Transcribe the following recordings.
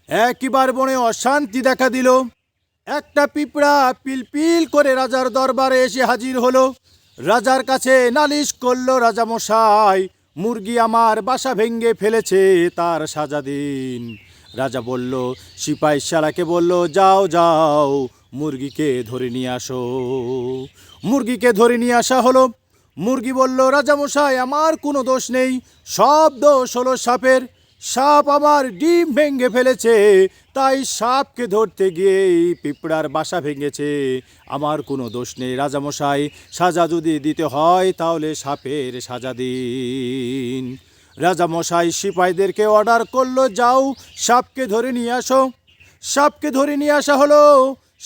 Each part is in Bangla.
একবার বনে অশান্তি দেখা দিল। একটা পিঁপড়া পিলপিল করে রাজার দরবারে এসে হাজির হলো। রাজার কাছে নালিশ করলো, রাজামশাই, মুরগি আমার বাসা ভেঙে ফেলেছে, তার সাজা দিন। রাজা বলল, সিপাই শালাকে বলল, যাও যাও মুরগিকে ধরে নিয়ে আসো। মুরগিকে ধরে নিয়ে আসা হলো। মুরগি বলল, রাজামশাই, আমার কোনো দোষ নেই, সব দোষ হলো সাপের। সাপ আমার ডিম ভেঙে ফেলেছে, তাই সাপকে ধরতে গিয়েই পিঁপড়ার বাসা ভেঙেছে, আমার কোনো দোষ নেই। রাজামশাই, সাজা যদি দিতে হয় তাহলে সাপের সাজা দিন। রাজামশাই সিপাহীদেরকে অর্ডার করলো, যাও সাপকে ধরে নিয়ে আসো। সাপকে ধরে নিয়ে আসা হলো।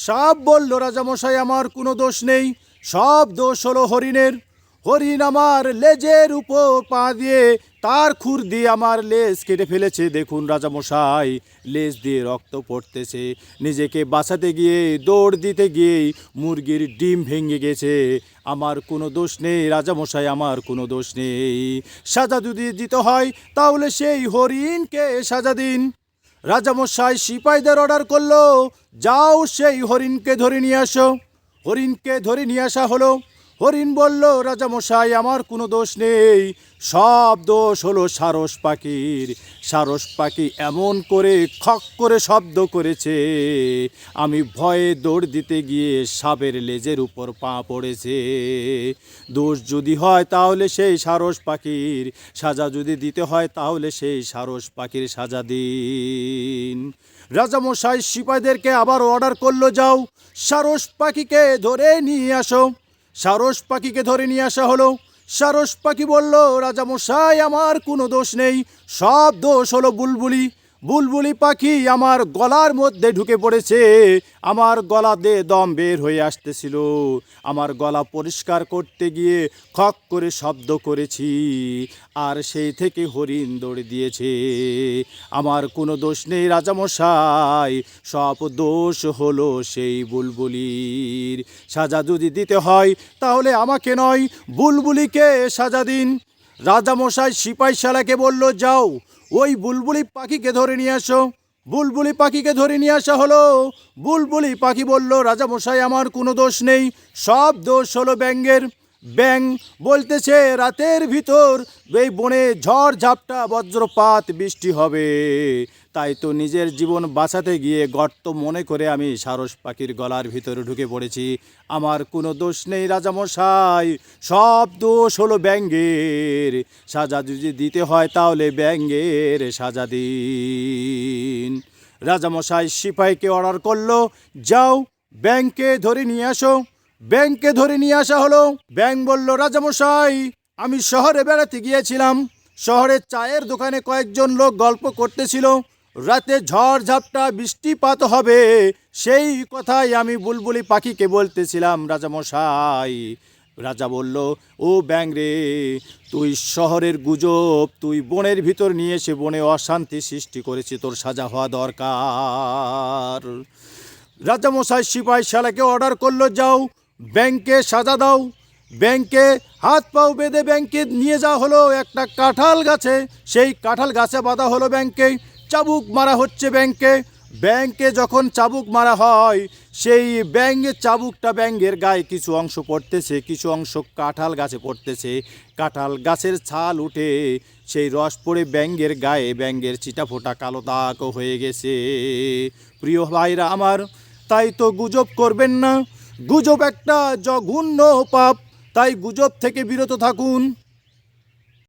সাপ বলল, রাজামশাই, আমার কোনো দোষ নেই, সব দোষ হলো হরিণের। হরিণ আমার লেজের উপর পা দিয়ে তার খুর দিয়ে আমার লেজ কেটে ফেলেছে, দেখুন রাজামশাই, লেজ দিয়ে রক্ত পড়তেছে। নিজেকে বাঁচাতে গিয়ে দৌড় দিতে গিয়েই মুরগির ডিম ভেঙে গেছে, আমার কোনো দোষ নেই রাজামশাই, আমার কোনো দোষ নেই। সাজা যদি দিতে হয় তাহলে সেই হরিণকে সাজা দিন। রাজামশাই সিপাহীদের অর্ডার করলো, যাও সেই হরিণকে ধরে নিয়ে আসো। হরিণকে ধরে নিয়ে আসা হলো। হরিণ বলল, রাজামশাই, আমার কোনো দোষ নেই, সব দোষ হলো সারস পাখির। সারস পাখি এমন করে খক করে শব্দ করেছে, আমি ভয়ে দৌড় দিতে গিয়ে সাপের লেজের উপর পা পড়েছে। দোষ যদি হয় তাহলে সেই সারস পাখির, সাজা যদি দিতে হয় তাহলে সেই সারস পাখির সাজা দিন। রাজামশাই সিপাহীদেরকে আবার অর্ডার করলো, যাও সারস পাখিকে ধরে নিয়ে আসো। সারস পাখিকে ধরে নিয়ে আসা হলো। সারস পাখি বলল, রাজামশাই, আমার কোনো দোষ নেই, সব দোষ হলো বুলবুলি। বুলবুলি পাখি আমার গলার মধ্যে ঢুকে পড়েছে, আমার গলা দিয়ে দম বের হয়ে আসতেছিল, আমার গলা পরিষ্কার করতে গিয়ে খক করে শব্দ করেছি, আর সেই থেকে হরিণ দৌড়ে দিয়েছে, আমার কোনো দোষ নেই রাজামশাই, সব দোষ হলো সেই বুলবুলির। সাজা যদি দিতে হয় তাহলে আমাকে নয়, বুলবুলিকে সাজা দিন। রাজামশাই সিপাহী শালাকে বলল, যাও ওই বুলবুলি পাখিকে ধরে নিয়ে আসো। বুলবুলি পাখিকে ধরে নিয়ে আসা হলো। বুলবুলি পাখি বলল, রাজামশাই, আমার কোনো দোষ নেই, সব দোষ হলো ব্যাঙের। ব্যাঙ বলতেছে, রাতের ভিতর এই বনে ঝড় ঝাপটা বজ্রপাত বৃষ্টি হবে, তাই তো নিজের জীবন বাঁচাতে গিয়ে গর্ত মনে করে আমি সারস পাখির গলার ভিতরে ঢুকে পড়েছি, আমার কোনো দোষ নেই রাজামশাই, সব দোষ হলো ব্যাঙের। সাজা যদি দিতে হয় তাহলে ব্যাঙের সাজা দিন। রাজামশাই সিপাহীকে অর্ডার করলো, যাও ব্যাঙকে ধরে নিয়ে আসো। ব্যাঙকে ধরে নিয়ে আসা হলো। ব্যাঙ বলল, রাজামশাই, আমি শহরে বেড়াতে গিয়েছিলাম, শহরের চায়ের দোকানে কয়েকজন লোক গল্প করতেছিল, রাতে ঝড় ঝাপটা বৃষ্টিপাত হবে, সেই কথাই আমি বুলবুলি পাখিকে বলতেছিলাম রাজামশাই। রাজা বলল, ও ব্যাঙ রে, তুই শহরের গুজব তুই বনের ভিতর নিয়ে এসে বনে অশান্তি সৃষ্টি করেছি, তোর সাজা হওয়া দরকার। রাজামশাই সিপাহী শালাকে অর্ডার করলো, যাও ব্যাঙকে সাজা দাও। ব্যাঙকে হাত পাও বেঁধে ব্যাঙকে নিয়ে যাওয়া হলো একটা কাঁঠাল গাছে, সেই কাঁঠাল গাছে বাঁধা হলো ব্যাঙকে, চাবুক মারা হচ্ছে ব্যাঙকে। ব্যাঙকে যখন চাবুক মারা হয়, সেই ব্যাঙের চাবুকটা ব্যাঙের গায়ে কিছু অংশ পড়তেছে, কিছু অংশ কাঁঠাল গাছে পড়তেছে, কাঁঠাল গাছের ছাল উঠে সেই রস পড়ে ব্যাঙের গায়ে ব্যাঙের চিটাফোঁটা কালো দাগ হয়ে গেছে। প্রিয় ভাইরা আমার, তাই তো গুজব করবেন না, গুজব একটা জঘন্য পাপ, তাই গুজব থেকে বিরত থাকুন।